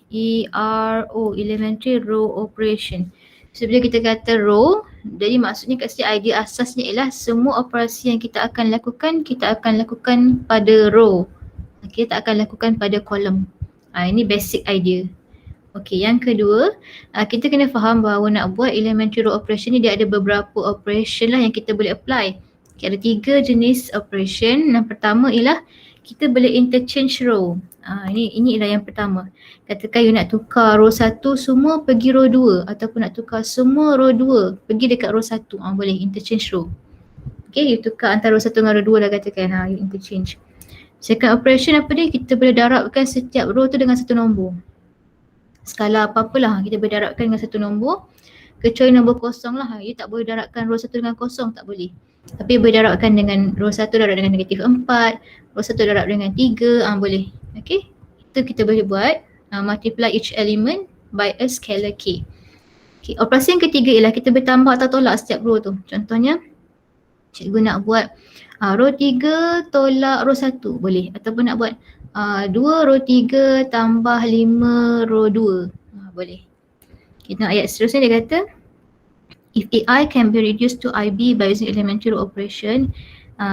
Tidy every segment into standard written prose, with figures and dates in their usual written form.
ERO, Elementary Row Operation. So bila kita kata row, jadi maksudnya kat sini idea asasnya ialah semua operasi yang kita akan lakukan pada row. Kita akan lakukan pada kolom. Ini basic idea. Okey, yang kedua, kita kena faham bahawa nak buat elementary row operation ni dia ada beberapa operation lah yang kita boleh apply. Okay, ada 3 jenis operation. Yang pertama ialah kita boleh interchange row. Ini ialah yang pertama. Katakan you nak tukar row 1 semua pergi row 2 ataupun nak tukar semua row 2 pergi dekat row 1. Boleh interchange row. Okay, you tukar antara row 1 dengan row 2 lah katakan. You interchange. Second operation apa dia? Kita boleh darabkan setiap row tu dengan satu nombor. Skala apa-apalah kita boleh darabkan dengan satu nombor. Kecuali nombor kosong lah. You tak boleh darabkan row 1 dengan kosong, tak boleh. Tapi boleh darabkan dengan row 1 darab dengan negatif 4, row 1 darab dengan 3, boleh. Okay, itu kita boleh buat. Multiply each element by a scalar k. Okay, operasi yang ketiga ialah kita bertambah atau tolak setiap row tu. Contohnya, cikgu nak buat row 3 tolak row 1, boleh. Ataupun nak buat 2 row 3 tambah 5 row 2, boleh. Kita ayat seterusnya dia kata, if AI can be reduced to IB by using elementary row operation,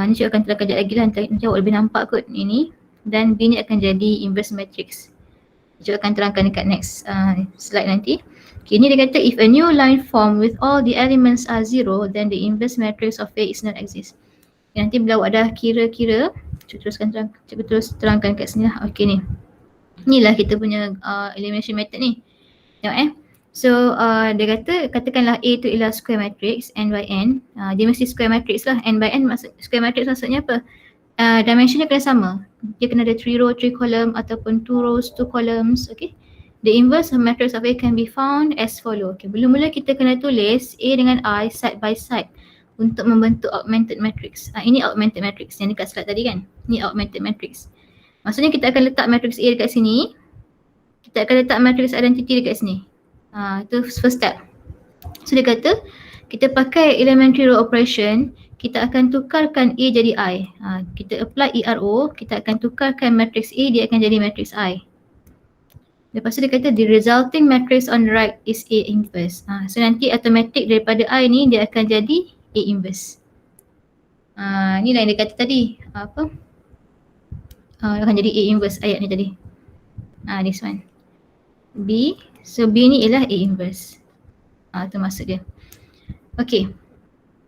ni cikgu akan terangkan sekejap lagi lah, nanti awak lebih nampak kot ini. Dan B ni akan jadi inverse matrix. Cikgu akan terangkan dekat next slide nanti. Okay, ni dia kata if a new line form with all the elements are 0, then the inverse matrix of A is not exist. Okay, nanti bila awak dah kira-kira, cikgu terus terangkan kat sini lah. Okay ni. Inilah kita punya elimination method ni. Tengok So dia kata, katakanlah A tu ialah square matrix n by n. Dia mesti square matrix lah. N by n square matrix maksudnya apa? Dimensionnya kena sama. Dia kena ada 3 row 3 column ataupun 2 rows 2 columns. Okay. The inverse of matrix of A can be found as follow. Okay. Mula-mula kita kena tulis A dengan I side by side untuk membentuk augmented matrix. Ini augmented matrix yang dekat slide tadi kan. Ni augmented matrix. Maksudnya kita akan letak matrix A dekat sini. Kita akan letak matrix identity dekat sini. Itu first step. So dia kata kita pakai elementary row operation, kita akan tukarkan A jadi I. Kita apply ERO, kita akan tukarkan matrix A, dia akan jadi matrix I. Lepas tu dia kata the resulting matrix on the right is A inverse. So nanti automatic daripada I ni dia akan jadi A inverse. Ni lah yang dia kata tadi. Apa? Akan jadi A inverse ayat ni tadi. This one. B. So B ni ialah A inverse. Itu maksud dia. Okay.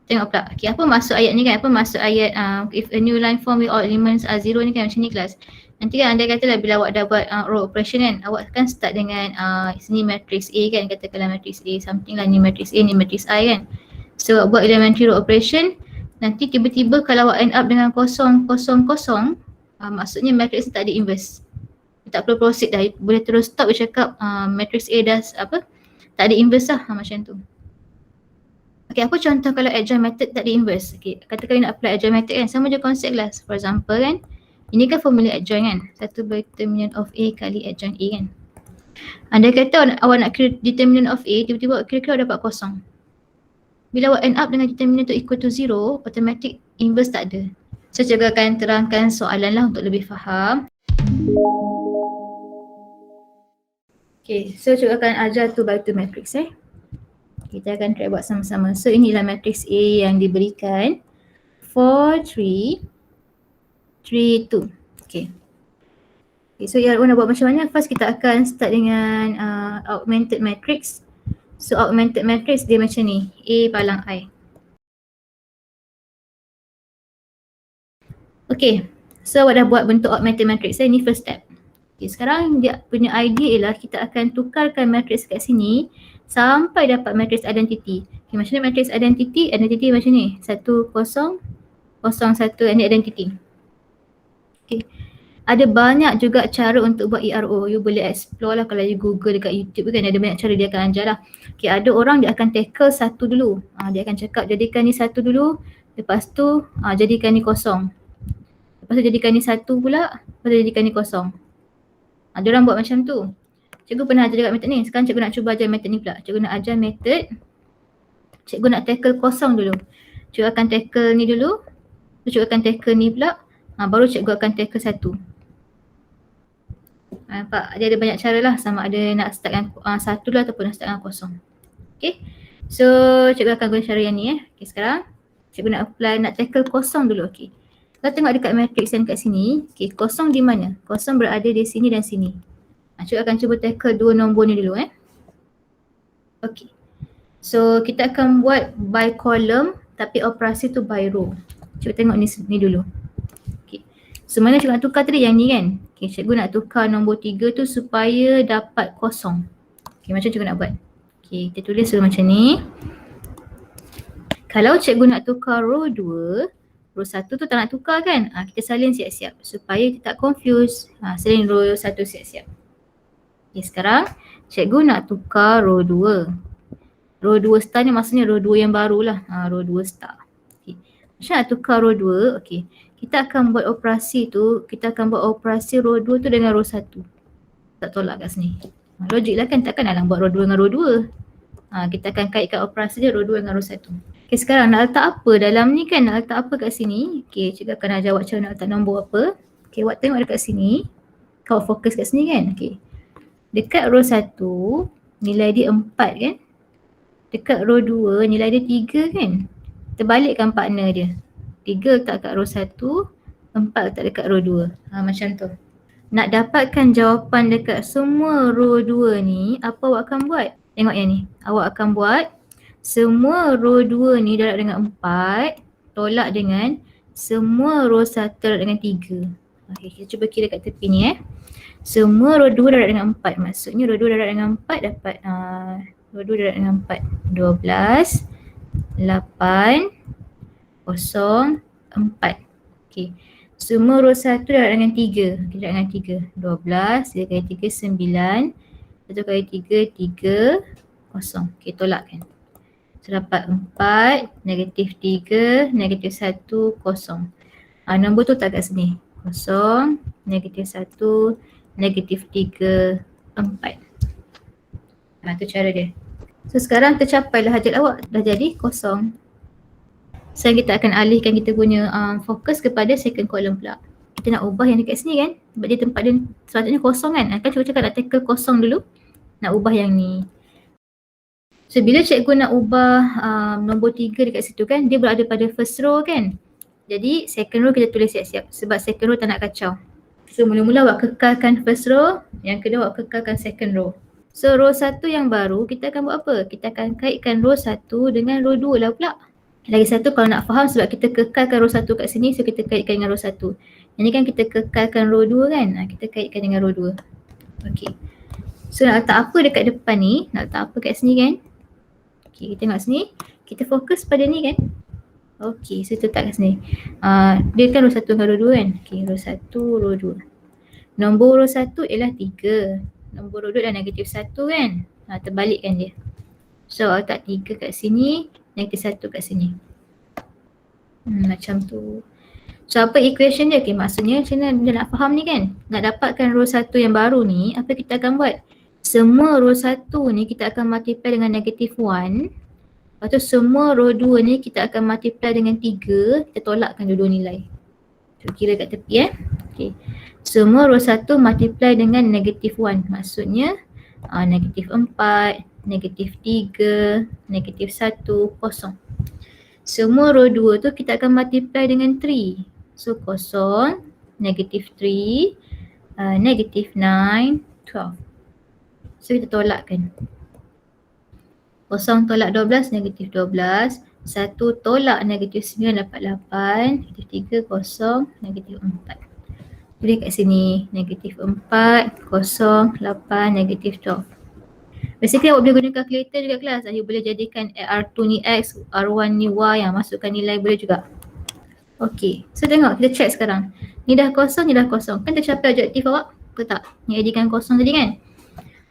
Tengok pula. Okay, apa maksud ayat ni kan? Apa maksud ayat if a new line form with all elements are 0 ni kan macam ni kelas. Nanti kan anda katalah bila awak dah buat row operation kan, awak kan start dengan sini matrix A kan, katakanlah matrix A something lah, ni matrix A, ni matrix I kan. So awak buat elementary row operation, nanti tiba-tiba kalau awak end up dengan 0, 0, 0, maksudnya matrix ni tak ada inverse. Tak perlu proceed dah, boleh terus stop cakap matrix A dah apa, tak ada inverse lah, macam tu. Okay, apa contoh kalau adjoint method tak ada inverse? Okay, katakan nak apply adjoint method kan, sama je konsep lah. For example kan, ini kan formula adjoint kan, 1 determinant of A kali adjoint A kan. Anda kata awak nak kira determinant of A, tiba-tiba awak kira-kira dapat kosong. Bila awak end up dengan determinant tu equal to 0, automatic inverse tak ada. So cikgu akan terangkan soalan lah untuk lebih faham. Okay, so cikgu akan ajar 2 by 2 matrix Kita akan try buat sama-sama. So inilah matrix A yang diberikan 4, 3, 3, 2. Okay. So yang nak buat macam mana? First kita akan start dengan augmented matrix. So augmented matrix dia macam ni, A palang I. Okay. So awak dah buat bentuk augmented matrix ini first step. Okay, sekarang dia punya idea ialah kita akan tukarkan matrix kat sini sampai dapat matrix identity. Okay, macam mana matrix identity? Identity macam ni, 1, 0, 0, 1, ini identity. Okay. Ada banyak juga cara untuk buat ERO. You boleh explore lah kalau you google dekat YouTube kan, ada banyak cara dia akan ajar lah. Okay, ada orang dia akan tackle 1 dulu. Dia akan cakap jadikan ni 1 dulu, lepas tu jadikan ni 0. Lepas tu jadikan ni 1 pula, lepas tu jadikan ni 0. Ada orang buat macam tu. Cikgu pernah ajar juga method ni. Sekarang cikgu nak cuba ajar method ni pula. Cikgu nak ajar method. Cikgu nak tackle 0 dulu. Cikgu akan tackle ni dulu. Cikgu akan tackle ni pula. Baru cikgu akan tackle 1. Nampak dia ada banyak cara lah, sama ada nak start dengan 1 dulu ataupun nak start dengan kosong. Okay, so cikgu akan guna cara yang ni Okay, sekarang cikgu nak apply, nak tackle kosong dulu. Okay, kita tengok dekat matrix yang kat sini. Okay, kosong di mana? Kosong berada di sini dan sini. Cikgu akan cuba tackle dua nombor ni dulu Okay, so kita akan buat by column tapi operasi tu by row. Cikgu tengok ni dulu. Okay, so mana cikgu nak tukar tadi yang ni kan? Okay, cikgu nak tukar nombor 3 tu supaya dapat kosong. Okay, macam cikgu nak buat. Okay, kita tulis dulu macam ni. Kalau cikgu nak tukar row 2, row 1 tu tak nak tukar kan? Kita salin siap-siap supaya kita tak confuse. Salin row 1 siap-siap. Okay, sekarang cikgu nak tukar row 2. Row 2 star ni maksudnya row 2 yang baru lah. Row 2 star. Okay. Macam nak tukar row 2? Okay. Kita akan buat operasi tu, kita akan buat operasi row 2 tu dengan row 1. Tak tolak kat sini. Logik lah kan, takkan nak buat row 2 dengan row 2. Kita akan kaitkan operasi dia row 2 dengan row 1. Okay, sekarang nak letak apa dalam ni kan? Nak letak apa kat sini? Okay, cikgu akan nak jawab cara nak letak nombor apa. Okay, awak tengok dekat sini. Kau fokus kat sini kan? Okay. Dekat row 1, nilai dia 4 kan? Dekat row 2, nilai dia 3 kan? Terbalikkan partner dia. 3 letak kat row 1, 4 letak dekat row 2. Macam tu. Nak dapatkan jawapan dekat semua row 2 ni, apa awak akan buat? Tengok yang ni. Awak akan buat semua row 2 ni darab dengan 4, tolak dengan semua row 1 darab dengan 3. Okay, kita cuba kira kat tepi ni Semua row 2 darab dengan 4. Maksudnya row 2 darab dengan 4 dapat row 2 darab dengan 4. 12, 8, 0, 4. Okay. Semua row 1 darab dengan 3. Kita darab dengan 3. 12, 3 kali 3, 9. 1 kali 3, 3, 0. Okay, tolakkan. So, dapat 4, negatif 3, negatif 1, 0. Nombor tu tak kat sini. 0, negatif 1, negatif 3, 4. Tu cara dia. So, sekarang tercapailah hajat awak. Dah jadi 0. Sekarang kita akan alihkan kita punya fokus kepada second column pula. Kita nak ubah yang dekat sini kan? Sebab dia tempat dia sepatutnya kosong kan? Kan cikgu cakap nak tackle kosong dulu. Nak ubah yang ni. So bila cikgu nak ubah nombor 3 dekat situ kan, dia berada pada first row kan? Jadi second row kita tulis siap-siap sebab second row tak nak kacau. So mula-mula awak kekalkan first row, yang kedua awak kekalkan second row. So row 1 yang baru kita akan buat apa? Kita akan kaitkan row 1 dengan row 2 lah pula. Lagi satu kalau nak faham sebab kita kekalkan row 1 kat sini, so kita kaitkan dengan row 1. Ini kan kita kekalkan row 2 kan? Kita kaitkan dengan row 2. Okay. So nak letak apa dekat depan ni? Nak letak apa kat sini kan? Okay, kita tengok sini. Kita fokus pada ni kan? Okay, so letak kat sini. Dia kan row 1 dengan row 2 kan? Okay, row 1, row 2. Nombor row 1 ialah 3. Nombor row 2 adalah negatif 1 kan? Terbalikkan dia. So letak 3 kat sini, negatif 1 kat sini. Macam tu. So apa equation dia? Okay, maksudnya macam mana dia nak faham ni kan? Nak dapatkan row 1 yang baru ni, apa kita akan buat? Semua row 1 ni kita akan multiply dengan negatif 1. Lepas tu semua row 2 ni kita akan multiply dengan 3. Kita tolakkan dua-dua nilai. So kira kat tepi Okay. Semua row 1 multiply dengan negatif 1. Maksudnya negatif 4, negatif 3, negatif 1, 0. Semua row 2 tu kita akan multiply dengan 3. So 0, negatif 3, negatif 9, 12. So kita tolakkan. 0 tolak 12, negatif 12. 1 tolak negatif 9 dapat 8. Negatif 3, 0, negatif 4. Boleh kat sini, negatif 4, 0, 8, negatif 12. Basically awak boleh guna calculator juga kelas. You boleh jadikan R2 ni X, R1 ni Y, yang masukkan nilai boleh juga. Okay, so tengok kita check sekarang. Ni dah 0, ni dah 0. Kan tercapai objektif awak? Betul tak? Ni jadikan 0 tadi kan?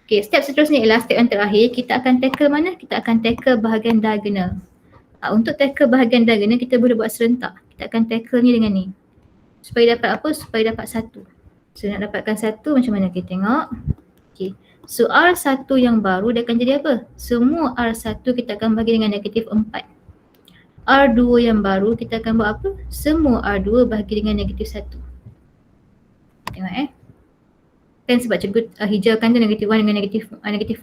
Okay, step seterusnya ialah step yang terakhir. Kita akan tackle mana? Kita akan tackle bahagian diagonal. Untuk tackle bahagian diagonal kita boleh buat serentak. Kita akan tackle ni dengan ni. Supaya dapat apa? Supaya dapat 1. So nak dapatkan 1 macam mana? Kita tengok. Okay. So R1 yang baru dia akan jadi apa? Semua R1 kita akan bagi dengan negatif 4. R2 yang baru kita akan buat apa? Semua R2 bagi dengan negatif 1. Tengok Kan sebab cikgu hijaukan tu negatif 1 dengan negatif 4 and negatif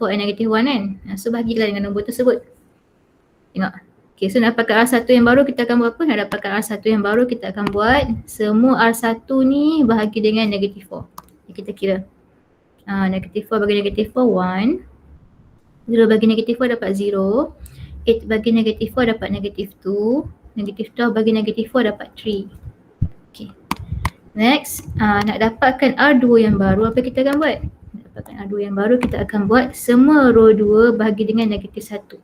1 kan. So bahagilah dengan nombor tersebut. Tengok. Okay, so nak dapatkan R1 yang baru kita akan buat apa? Nak dapatkan R1 yang baru kita akan buat semua R1 ni bahagi dengan negatif 4. Kita kira. Negatif 4 bagi negatif 4, 1. 0 bagi negatif 4 dapat 0. 8 bagi negatif 4 dapat negatif 2. Negatif 12 bagi negatif 4 dapat 3. Okay. Next, nak dapatkan R2 yang baru, apa kita akan buat? Nak dapatkan R2 yang baru, kita akan buat semua row 2 bahagi dengan negatif 1.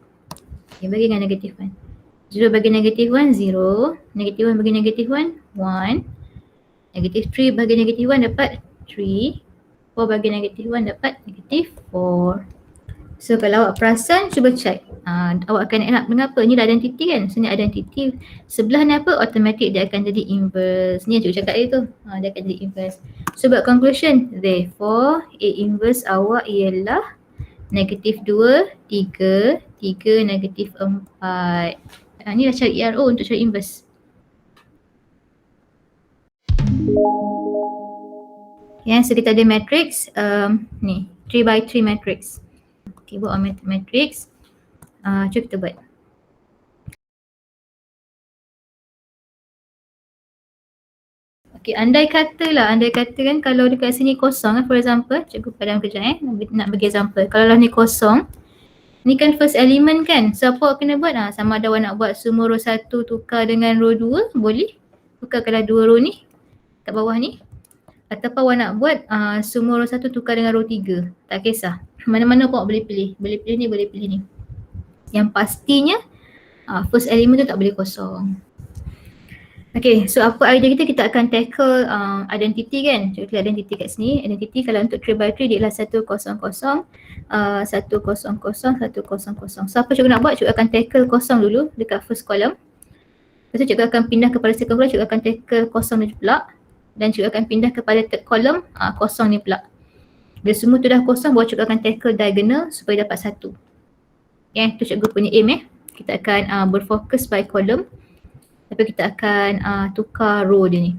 Okay, bagi dengan negatif 1. 0 bagi negatif 1, 0. Negatif 1 bagi negatif 1, 1. Negatif 3 bagi negatif 1 dapat 3. 4 bagi negatif 1 dapat negatif 4. So kalau awak perasan, cuba check. Awak akan nak mengapa? Ni dah identiti kan? So ni identiti. Sebelah ni apa? Automatic dia akan jadi inverse. Ni yang cikgu cakap tu. Dia akan jadi inverse. So buat conclusion. Therefore, A inverse awak ialah negatif 2, 3, 3, negatif 4. Ni dah cari ERO untuk cari inverse. So kita ada matrix. Ni, 3 by 3 matrix. Okay, buat matrix. Cuba kita buat. Okay, andai kata kan kalau dekat sini kosong for example, cikgu padam kejap nak bagi example. Kalau lah ni kosong, ni kan first element kan. So apa awak kena buat? Sama ada awak nak buat semua row 1 tukar dengan row 2, boleh. Tukarkanlah 2 row ni kat bawah ni. Ataupun awak nak buat semua row 1 tukar dengan row 3. Tak kisah. Mana-mana pun awak boleh pilih. Boleh pilih ni, boleh pilih ni. Yang pastinya first element tu tak boleh kosong. Okay, so apa idea kita? Kita akan tackle identity kan. Cuba klik identity kat sini. Identity kalau untuk 3 by 3 dia ialah 100, 100, 100. So apa cikgu nak buat? Cikgu akan tackle kosong dulu dekat first column. Lepas tu cikgu akan pindah kepada second column, cikgu akan tackle kosong ni pula. Dan cikgu akan pindah kepada third column, kosong ni pula. Bila semua tu dah kosong, baru cikgu akan tackle diagonal supaya dapat 1. Okay, tu cikgu punya aim Kita akan berfokus by column. Tapi kita akan tukar row dia ni.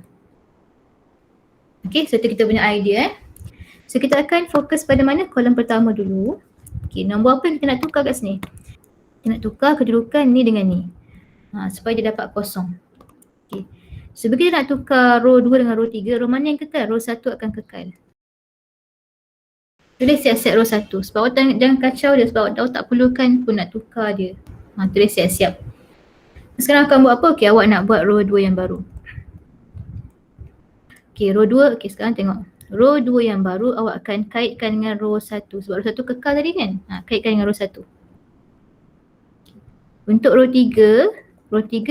Okay, so tu kita punya idea So kita akan fokus pada mana? Kolom pertama dulu. Okay, nombor apa yang kita nak tukar kat sini? Kita nak tukar kedudukan ni dengan ni. Supaya dia dapat kosong. Okay. So bila kita nak tukar row 2 dengan row 3, row mana yang kekal? Row 1 akan kekal. Tulis siap-siap row 1. Sebab awak jangan kacau dia sebab awak tak perlukan pun nak tukar dia. Tulis siap-siap. Sekarang akan buat apa? Okay, awak nak buat row 2 yang baru. Okay, row 2. Okay, sekarang tengok. Row 2 yang baru awak akan kaitkan dengan row 1. Sebab row 1 kekal tadi kan? Kaitkan dengan row 1. Untuk row 3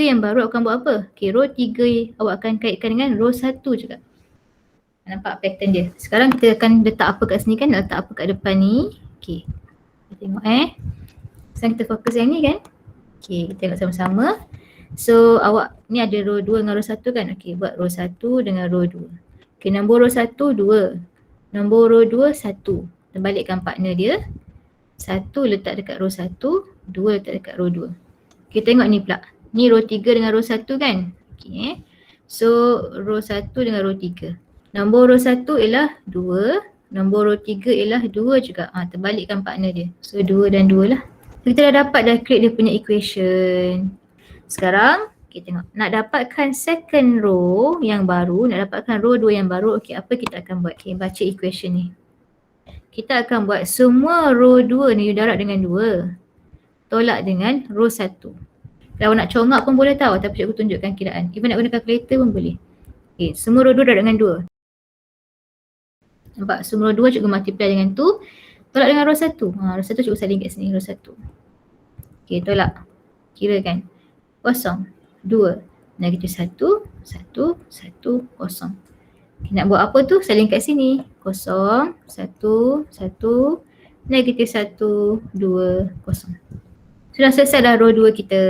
yang baru awak akan buat apa? Okay, row 3 awak akan kaitkan dengan row 1 juga. Nampak pattern dia. Sekarang kita akan letak apa kat sini kan? Letak apa kat depan ni. Okay. Kita tengok Sekarang kita fokus yang ni kan? Okay, kita tengok sama-sama. So awak ni ada row 2 dengan row 1 kan? Okay, buat row 1 dengan row 2. Okay, nombor row 1 2. Nombor row 2 1. Terbalikkan partner dia. 1 letak dekat row 1, 2 letak dekat row 2. Okay, tengok ni pula. Ni row 3 dengan row 1 kan? Okay. So row 1 dengan row 3. Nombor row 1 ialah 2. Nombor row 3 ialah 2 juga. Terbalikkan partner dia. So 2 dan 2 lah. So, kita dah create dia punya equation. Sekarang kita tengok nak dapatkan second row yang baru, nak dapatkan row 2 yang baru, okey apa kita akan buat? Okay, baca equation ni. Kita akan buat semua row 2 ni darab dengan 2. Tolak dengan row 1. Kalau nak congak pun boleh tahu tapi cikgu tunjukkan kiraan. Even nak guna calculator pun boleh. Okay, semua row 2 darab dengan 2. Nampak? Semua row 2 cikgu multiply dengan 2. Tolak dengan row 1. Row 1 cikgu salin kat sini, row 1. Okay, tolak. Kira kan. Kosong. 2. Negatif 1. 1. 1. Kosong. Okay, nak buat apa tu? Salin kat sini. Kosong. 1. 1. Negatif 1. 2. Kosong. Sudah selesai dah row 2 kita.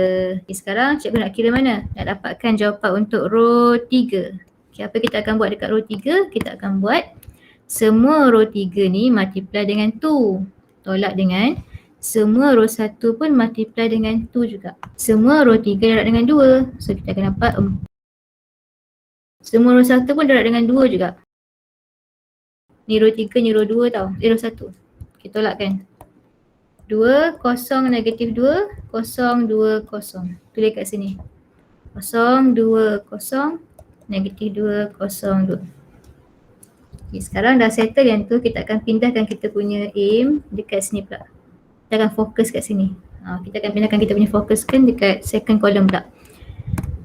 Okay, sekarang cikgu nak kira mana? Nak dapatkan jawapan untuk row 3. Okay, apa kita akan buat dekat row 3? Kita akan buat semua row 3 ni multiply dengan 2. Tolak dengan semua row 1 pun multiply dengan 2 juga. Semua row 3 darab dengan 2. So kita akan dapat semua row 1 pun darab dengan 2 juga. Ni row 3, ni row 2 tau. Row 1. Okay, tolakkan. 2, kosong, negatif 2, kosong, 2, kosong. Tulis kat sini. Kosong, 2, kosong, negatif 2, kosong, 2. Okay, sekarang dah settle yang tu, kita akan pindahkan kita punya aim dekat sini pula. Kita akan fokus kat sini. Kita akan pindahkan kita punya fokus kan dekat second column pula.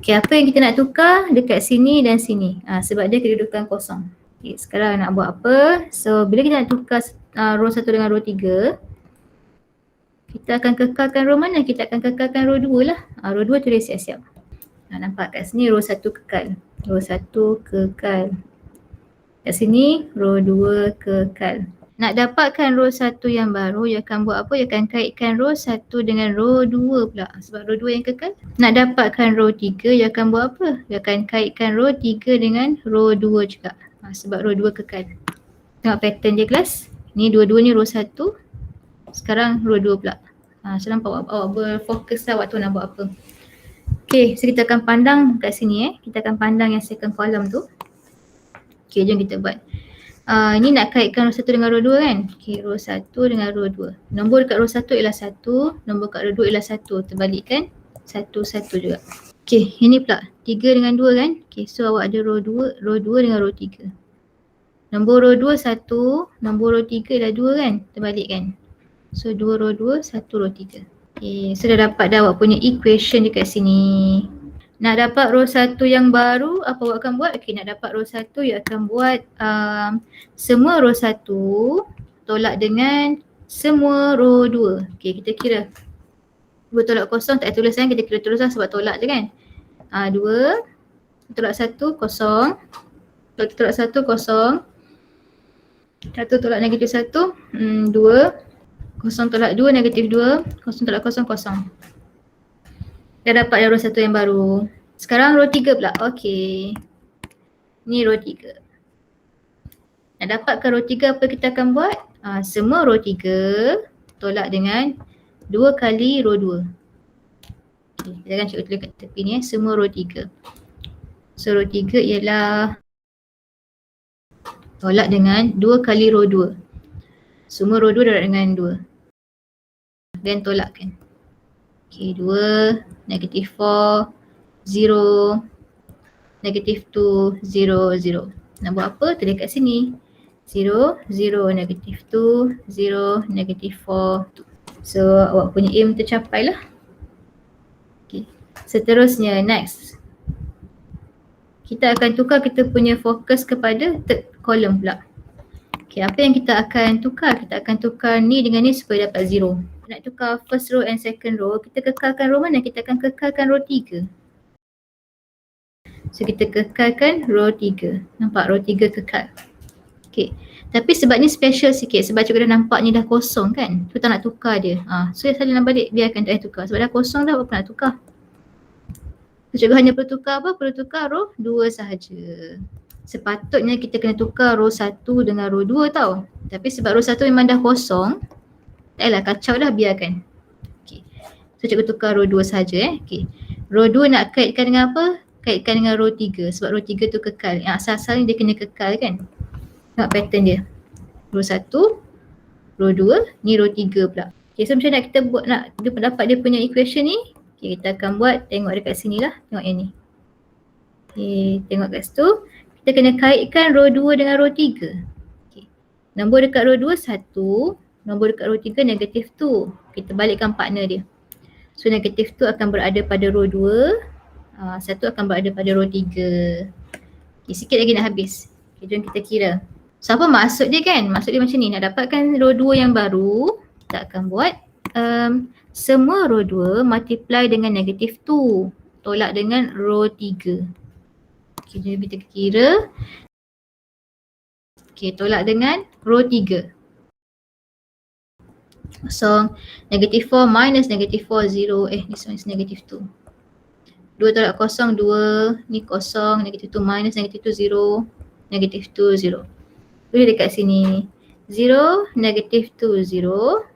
Okay, apa yang kita nak tukar dekat sini dan sini. Sebab dia kedudukan kosong. Okay, sekarang nak buat apa? So, bila kita nak tukar row 1 dengan row 3, kita akan kekalkan row mana? Kita akan kekalkan row 2 lah. Row 2 tulis siap-siap. Nampak kat sini row 1 kekal. Row 1 kekal. Kat sini row 2 kekal. Nak dapatkan row 1 yang baru, you akan buat apa? You akan kaitkan row 1 dengan row 2 pula. Sebab row 2 yang kekal. Nak dapatkan row 3, you akan buat apa? You akan kaitkan row 3 dengan row 2 juga. Sebab row 2 kekal. Tengok pattern dia kelas. Ni dua-dua ni row 1. Sekarang row 2 pula. So nampak awak berfokus lah waktu nak buat apa. Okay, so kita akan pandang kat sini Kita akan pandang yang second column tu. Okay, jom kita buat. Ini nak kaitkan row 1 dengan row 2 kan? Okay, row 1 dengan row 2. Nombor dekat row 1 ialah 1, nombor kat row 2 ialah 1. Terbalikkan 1, 1 juga. Okay, ini pula 3 dengan 2 kan? Okay, so awak ada row 2 dengan row 3. Nombor row 2 1, nombor row 3 ialah 2 kan? Terbalikkan. So 2 row 2, 1 row 3. Okay, so dah dapat dah awak punya equation dekat sini. Nak dapat row 1 yang baru, apa awak akan buat? Okay, nak dapat row 1, you akan buat semua row 1 tolak dengan semua row 2. Okay, kita kira. 2 tolak kosong, tak tulis kan? Kita kira terus lah sebab tolak je kan? 2 tolak 1, kosong. Tolak 1, kosong. 1 tolak negatif 1, 2. Kosong tolak 2, negatif 2. Kosong tolak kosong, kosong. Dah dapat row 1 yang baru. Sekarang row 3 pula. Okey. Ni row 3. Nak dapatkan row 3 apa kita akan buat? Semua row 3 tolak dengan 2 kali row 2. Okay, kita akan cikgu tulis kat tepi ni semua row 3. So row 3 ialah tolak dengan 2 kali row 2. Semua row 2 tolak dengan 2. Dan tolakkan. Okay, 2, negatif 4, 0, negatif 2, 0, 0. Nak buat apa? Tulis kat sini. 0, 0, negatif 2, 0, negatif 4, 2. So, awak punya aim tercapai lah. Okay. Seterusnya, next. Kita akan tukar kita punya fokus kepada third column pula. Okay, apa yang kita akan tukar? Kita akan tukar ni dengan ni supaya dapat 0. Nak tukar first row and second row, kita kekalkan row mana? Kita akan kekalkan row 3. So kita kekalkan row 3. Nampak row 3 kekal. Okay. Tapi sebab ni special sikit sebab cikgu dah nampak ni dah kosong kan. Tu tak nak tukar dia. So salin balik biarkan tak payah tukar. Sebab dah kosong dah apa nak tukar. So cikgu hanya perlu tukar apa? Perlu tukar row 2 sahaja. Sepatutnya kita kena tukar row 1 dengan row 2 tau. Tapi sebab row 1 memang dah kosong. Taklah kacau dah biarkan. Okay. So cikgu tukar row 2 sahaja Okay. Row 2 nak kaitkan dengan apa? Kaitkan dengan row 3 sebab row 3 tu kekal. Yang asal-asal ni dia kena kekal kan. Tengok pattern dia. Row 1, row 2, ni row 3 pula. Okay, so macam mana kita buat nak dapat dia punya equation ni? Okay, kita akan buat, tengok dekat sini lah. Tengok yang ni. Okay, tengok kat situ. Kita kena kaitkan row 2 dengan row 3. Okay. Nombor dekat row 2, 1. Nombor dekat row 3, negatif 2. Kita balikkan partner dia. So negatif 2 akan berada pada row 2. 1 akan berada pada row 3. Okay, sikit lagi nak habis. Okay, jom kita kira. So apa maksud dia kan? Maksud dia macam ni. Nak dapatkan row 2 yang baru, kita akan buat semua row 2 multiply dengan negatif 2. Tolak dengan row 3. Okay, jadi kita kira. Okay, tolak dengan row 3. So, negatif 4 minus negatif 4, 0. This one is negatif 2. 2 tolak kosong, 2. Ni kosong, negatif 2 minus negatif 2, 0. Negatif 2, 0. Tulis dekat sini. 0, negatif 2, 0.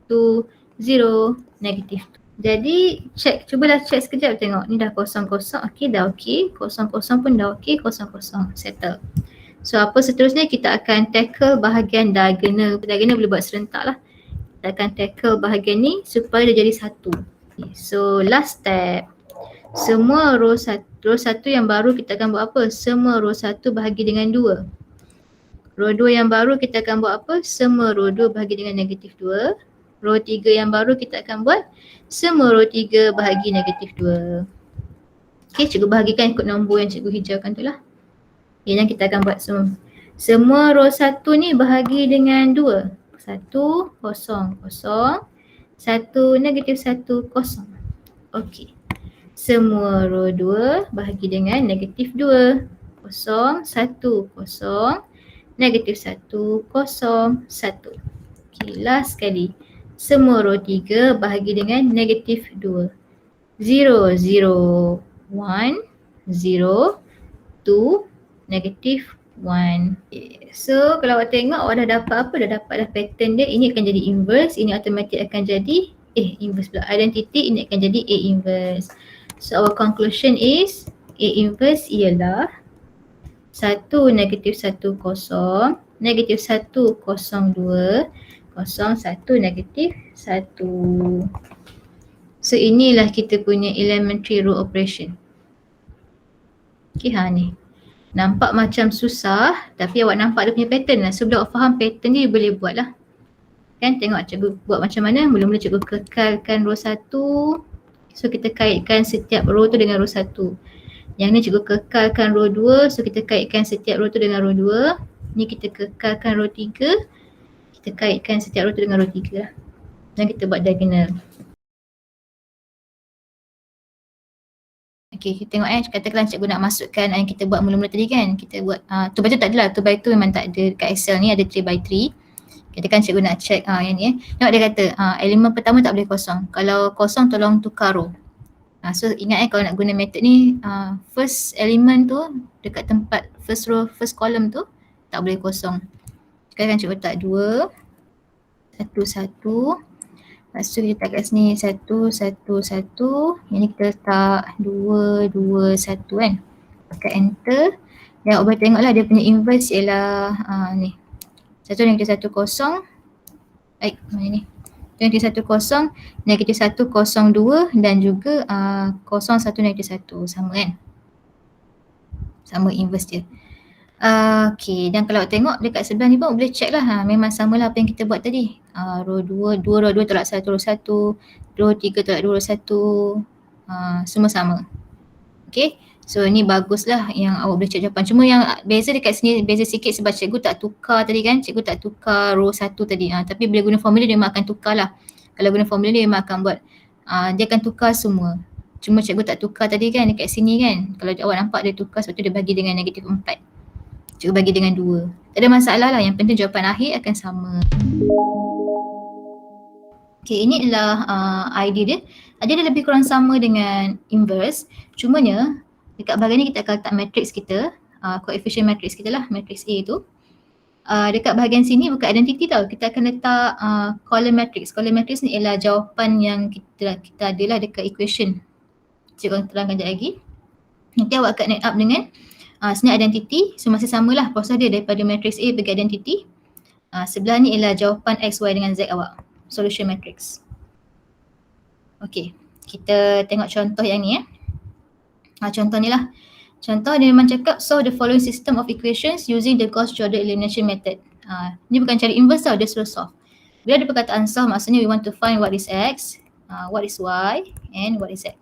2, 0, negatif 2. Jadi, cubalah check sekejap tengok. Ni dah kosong-kosong. Okay, dah okay. Kosong-kosong pun dah okay. Kosong-kosong. Settle. So apa seterusnya, kita akan tackle bahagian diagonal. Diagonal boleh buat serentak lah. Kita akan tackle bahagian ni supaya dia jadi satu. So last step, semua row satu yang baru kita akan buat apa? Semua row satu bahagi dengan 2. Row 2 yang baru kita akan buat apa? Semua row 2 bahagi dengan negatif 2. Row 3 yang baru kita akan buat semua row 3 bahagi negatif 2. Okay, cikgu bahagikan ikut nombor yang cikgu hijaukan tu lah. Okay, yang kita akan buat semua. Semua row 1 ni bahagi dengan 2. 1, kosong, kosong. 1, negatif 1, kosong. Okay. Semua row 2 bahagi dengan negatif 2. Kosong, 1, kosong. Negatif 1, kosong, 1. Okay, last sekali. Semua row 3 bahagi dengan negatif 2. 0, 0, 1, 0, 2, negatif 1. Okay. So kalau awak tengok awak dah dapat apa? Dah dapat dah pattern dia. Ini akan jadi inverse. Ini automatic akan jadi inverse pula. Identity ini akan jadi A inverse. So our conclusion is A inverse ialah 1, negatif 1, kosong. Negatif 1, kosong 2. Kosong 1, negatif 1. So inilah kita punya elementary row operation. Okay, ni. Nampak macam susah tapi awak nampak dia punya pattern lah. So bila awak faham pattern ni boleh buat lah. Kan tengok cikgu buat macam mana. Mula-mula cikgu kekalkan row 1. So kita kaitkan setiap row tu dengan row 1. Yang ni cikgu kekalkan row 2. So kita kaitkan setiap row tu dengan row 2. Ni kita kekalkan row 3. Kita kaitkan setiap row tu dengan row 3 lah. Dan kita buat diagonal. Okay, kita tengok katakanlah cikgu nak masukkan yang kita buat mula-mula tadi kan. Kita buat 2 by 2 tak adalah, 2 by 2 memang tak ada dekat Excel ni, ada 3 by 3. Katakan cikgu nak check yang ni Tengok dia kata elemen pertama tak boleh kosong. Kalau kosong tolong tukar row. So ingat kalau nak guna method ni, first element tu dekat tempat first row, first column tu tak boleh kosong. Sekarang cikgu letak 2, 1, 1. Lepas tu kita letak kat sini 1, 1, 1. Yang ni kita letak 2, 2, 1 kan. Tekan enter. Dan awak boleh tengoklah dia punya inverse ialah ni. 1, negatif 1, kosong. Mana ni? Negatif 1, kosong. Negatif 1, kosong 2. Dan juga kosong 1, negatif 1. Sama kan? Sama inverse dia. Okay, dan kalau tengok dekat sebelah ni pun boleh check lah. Memang samalah apa yang kita buat tadi. Row 2, row 2 tolak 1, row 1. Row 3 tolak 2, row 1. Semua sama. Okay, so ni baguslah yang awak boleh check jawapan. Cuma yang beza dekat sini, beza sikit sebab cikgu tak tukar tadi kan. Cikgu tak tukar row 1 tadi. Tapi bila guna formula dia memang akan tukar lah. Kalau guna formula dia memang akan buat, dia akan tukar semua. Cuma cikgu tak tukar tadi kan dekat sini kan. Kalau awak nampak dia tukar sebab tu dia bagi dengan negatif 4. Cikgu bagi dengan 2. Tak ada masalah lah, yang penting jawapan akhir akan sama. Okay, ini adalah idea dia. Dia lebih kurang sama dengan inverse. Cumanya dekat bahagian ni kita akan letak matrix kita, coefficient matrix kita lah, matrix A tu. Dekat bahagian sini bukan identity tau, kita akan letak column matrix. Column matrix ni ialah jawapan yang kita ada lah dekat equation. Cikgu akan terangkan sekejap lagi. Nanti awak akan add up dengan sini identity, so masih samalah proses dia daripada matrix A pergi identity. Sebelah ni ialah jawapan X, Y dengan Z awak, solution matrix. Okay, kita tengok contoh yang ni contoh ni lah. Contoh dia memang cakap solve the following system of equations using the Gauss-Jordan elimination method. Ni bukan cari inverse tau, dia suruh solve. Bila ada perkataan solve, maksudnya we want to find what is X, what is Y and what is Z.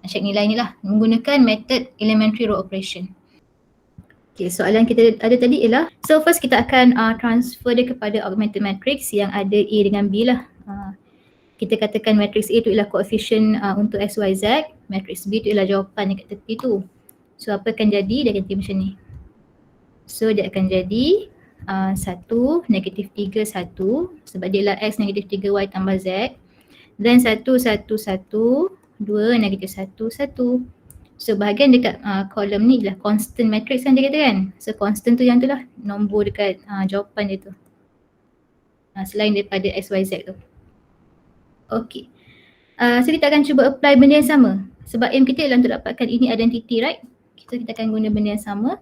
Check nilai ni lah menggunakan method elementary row operation. Okay, soalan kita ada tadi ialah, so first kita akan transfer dia kepada augmented matrix yang ada A dengan B lah. Kita katakan matrix A tu ialah coefficient untuk X, Y, Z. Matrix B tu ialah jawapan dekat tepi tu. So apa akan jadi? Dia akan jadi macam ni. So dia akan jadi 1, negatif 3, 1 sebab dia ialah X, negatif 3, Y tambah Z. Then 1, 1, 1, 2, negatif 1, 1. So bahagian dekat kolom ni ialah constant matrix kan dia kata kan. So constant tu yang tu lah nombor dekat jawapan dia tu. Selain daripada X, Y, Z tu. Okay. So kita akan cuba apply benda yang sama. Sebab aim kita ialah untuk dapatkan ini identity, right? Kita akan guna benda yang sama.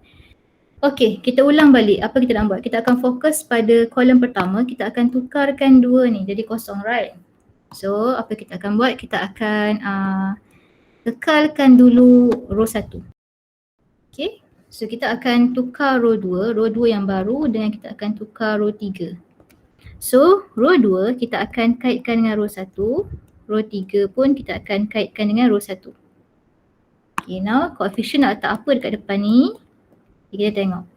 Okey, kita ulang balik apa kita nak buat. Kita akan fokus pada kolom pertama, kita akan tukarkan 2 ni jadi kosong, right? So apa kita akan buat, kita akan tekalkan dulu row 1. Okay, so kita akan tukar row 2 yang baru dengan kita akan tukar row 3. So row 2 kita akan kaitkan dengan row 1, row 3 pun kita akan kaitkan dengan row 1. Okay, now koefisien nak letak apa dekat depan ni? Kita tengok.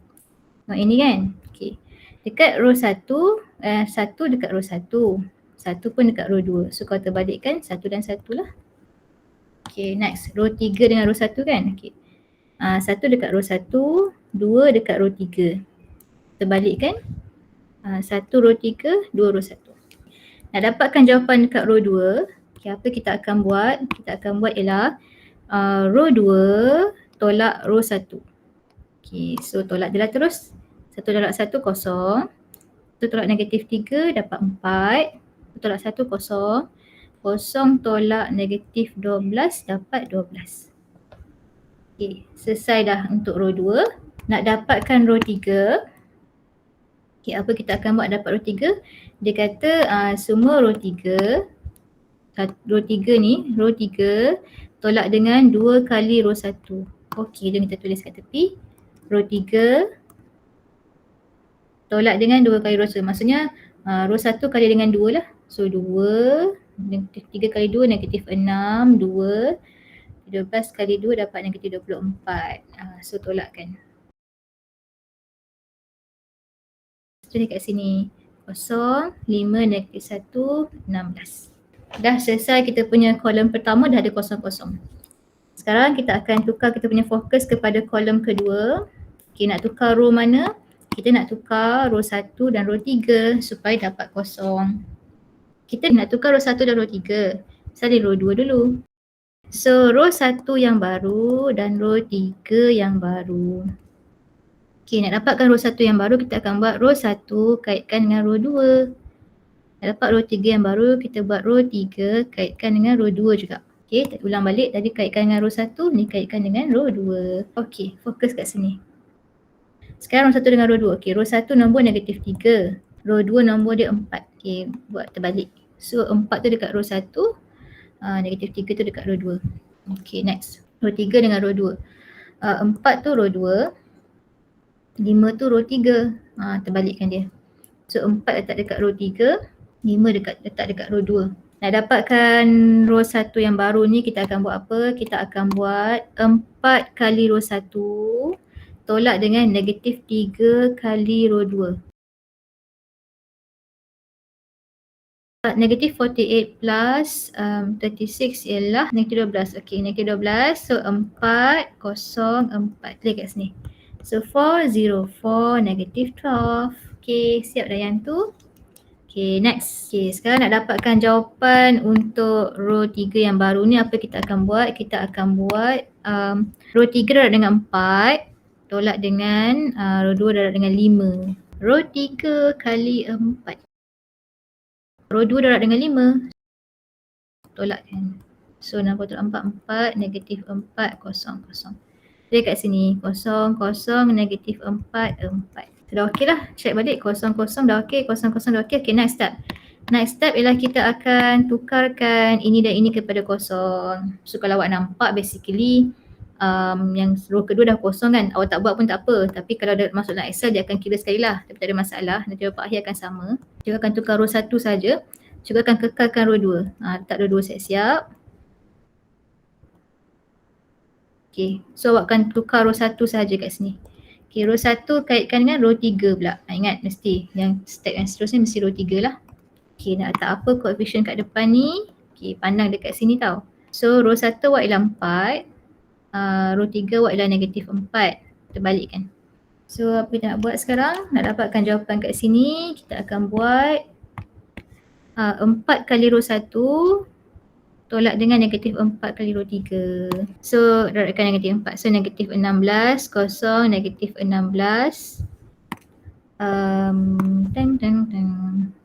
Tengok ini kan? Okay. Dekat row 1, 1 dekat row 1. 1 pun dekat row 2. So kalau terbalikkan 1 dan 1 lah. Okay, next. Row 3 dengan row 1 kan? Okay. 1 dekat row 1, 2 dekat row 3. Terbalikkan. 1 row 3, 2 row 1. Nak dapatkan jawapan dekat row 2, okay, apa kita akan buat? Kita akan buat ialah row 2 tolak row 1. Okay, so tolak je lah terus. 1 tolak 1 kosong. 1 tolak negatif 3 dapat 4. 1 tolak 1 kosong. 0 tolak negatif 12 dapat 12. Okay, selesai dah untuk row 2. Nak dapatkan row 3. Okay, apa kita akan buat dapat row 3? Dia kata semua row 3. Row 3 ni, row 3 tolak dengan 2 kali row 1. Okay, jom kita tulis kat tepi. Row 3 tolak dengan 2 kali row 1. Maksudnya row 1 kali dengan 2 lah. So 2, negatif 3 kali 2, negatif 6, 2. 12 kali 2 dapat negatif 24. So tolakkan. So dekat sini 0, 5, negatif 1, 16. Dah selesai kita punya kolom pertama, dah ada kosong-kosong. Sekarang kita akan tukar kita punya fokus kepada kolom kedua. Okay, nak tukar row mana? Kita nak tukar row 1 dan row 3 supaya dapat kosong. Kita nak tukar row 1 dan row 3. Salin row 2 dulu. So row 1 yang baru dan row 3 yang baru. Okay, nak dapatkan row 1 yang baru, kita akan buat row 1 kaitkan dengan row 2. Nak dapat row 3 yang baru, kita buat row 3 kaitkan dengan row 2 juga. Okay, ulang balik. Tadi kaitkan dengan row 1, ni kaitkan dengan row 2. Okay, fokus kat sini. Sekarang row 1 dengan row 2. Okay, row 1 nombor negatif 3. Row 2 nombor dia 4. Okay, buat terbalik. So 4 tu dekat row 1. Negatif 3 tu dekat row 2. Okay, next. Row 3 dengan row 2. 4 tu row 2. 5 tu row 3. Terbalikkan dia. So 4 letak dekat row 3. 5 letak dekat row 2. Nak dapatkan row 1 yang baru ni kita akan buat apa? Kita akan buat 4 kali row 1 tolak dengan negatif 3 kali row 2. Negatif 48 plus 36 ialah negatif 12. Okay, negatif 12. So 4, 0, 4. Play kat sini. So 4, 0, 4, negatif 12. Okay, siap dah yang tu. Okay, next. Okay, sekarang nak dapatkan jawapan untuk row 3 yang baru ni, apa kita akan buat? Kita akan buat row 3 darab dengan 4 tolak dengan row 2 darab dengan 5. Row 3 kali 4. Row 2 darab dengan 5. Tolakkan. So 60 tolak 4, 4, negatif 4, 0, 0. Jadi kat sini 0, 0, negatif 4, 4. Dah okey lah. Check balik 0, 0 dah okey, 0, 0 dah okey. Okay, next step. Next step ialah kita akan tukarkan ini dan ini kepada kosong. So kalau awak nampak basically yang row kedua dah kosong kan. Awak tak buat pun tak apa. Tapi kalau dah masuk dalam Excel dia akan kira sekali lah. Tapi tak ada masalah. Nanti jawapan akhir akan sama. Kita akan tukar row 1 saja. Cuba akan kekalkan row 2. Letak row 2 siap-siap. Okay, so awak akan tukar row 1 saja kat sini. Okay, row 1 kaitkan dengan row 3 pula. Ingat mesti yang step yang seterusnya mesti row 3 lah. Okay, nak letak apa koefisien kat depan ni? Okay, pandang dekat sini tau. So row 1 awak ialah 4. Row 3 awak ialah negatif 4. Terbalikkan. So apa kita nak buat sekarang? Nak dapatkan jawapan kat sini, kita akan buat 4 kali row 1 tolak dengan negatif 4 kali row 3. So darabkan negatif 4. So negatif 16, 0, negatif 16.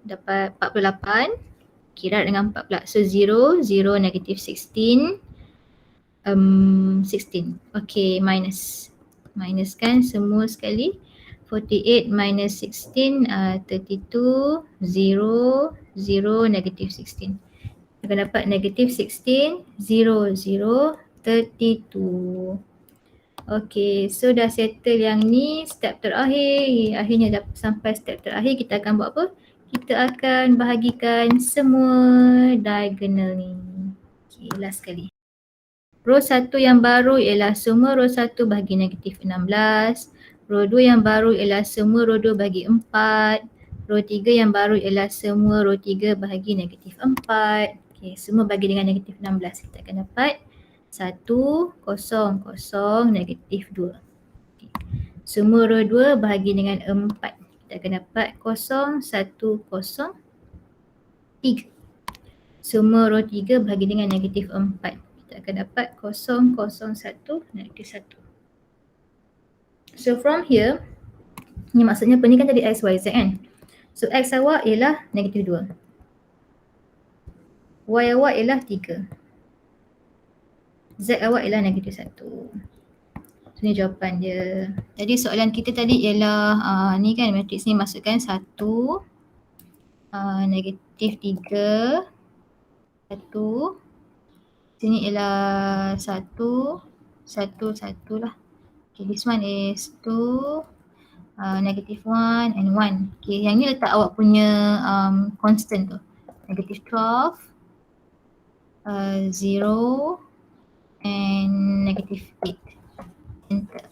Dapat 48. Kira dengan 4 pula. So 0, 0, negatif 16. 16. Okay, minus Minuskan semua sekali. 48 minus 16, 32, 0, 0, negative 16. Akan dapat negative 16, 0, 0, 32. Okay, so dah settle yang ni, step terakhir. Akhirnya dah sampai step terakhir, kita akan buat apa? Kita akan bahagikan semua diagonal ni. Okay, last sekali. Row 1 yang baru ialah semua row 1 bahagi negatif 16. Row 2 yang baru ialah semua row 2 bahagi 4. Row 3 yang baru ialah semua row 3 bahagi negatif 4. Okay, semua bagi dengan negatif 16. Kita akan dapat 1, 0, 0, negatif 2. Okay. Semua row 2 bahagi dengan 4. Kita akan dapat 0, 1, 0, 3. Semua row 3 bahagi dengan negatif 4. Kita akan dapat 0, 0, 1, negatif 1. So from here, ni maksudnya apa ni kan tadi x, y, z kan. So x awak ialah negatif 2. Y awak ialah 3. Z awak ialah negatif 1. So ni jawapan dia. Jadi soalan kita tadi ialah ni kan matriks ni masukkan 1, negatif 3, 1. Sini ialah 1, 1, 1 lah. Okay, this one is 2, negative 1 and 1. Okay, yang ni letak awak punya constant tu. Negative 12, 0 and negative 8. Enter.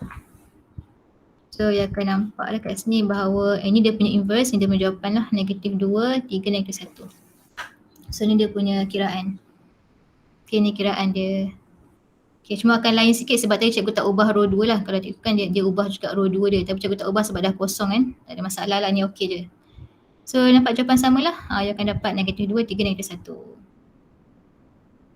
So yang akan nampak lah kat sini bahawa ini dia punya inverse, ni dia punya jawapan lah. Negative 2, 3, negative 1. So ni dia punya kiraan. Okay, ni kiraan dia. Okay, cuma akan lain sikit sebab tadi cikgu tak ubah row 2 lah. Kalau cikgu kan dia ubah juga row 2 dia. Tapi cikgu tak ubah sebab dah kosong kan. Tak ada masalah lah, ni okey je. So nampak jawapan sama lah. Dia akan dapat negatif 2, 3, negatif 1.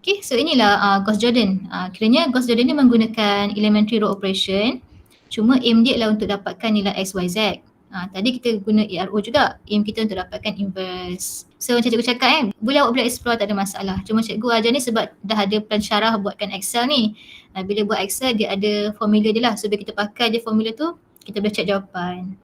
Okay, so inilah Gauss-Jordan. Kiranya Gauss-Jordan ni menggunakan elementary row operation. Cuma aim dia adalah untuk dapatkan nilai x, y, z. Tadi kita guna ARO juga. Aim kita untuk dapatkan inverse. So macam cikgu cakap boleh awak boleh explore, tak ada masalah. Cuma cikgu ajar ni sebab dah ada plan syarah buatkan Excel ni. Bila buat Excel dia ada formula dia lah. So bila kita pakai je formula tu, kita boleh check jawapan.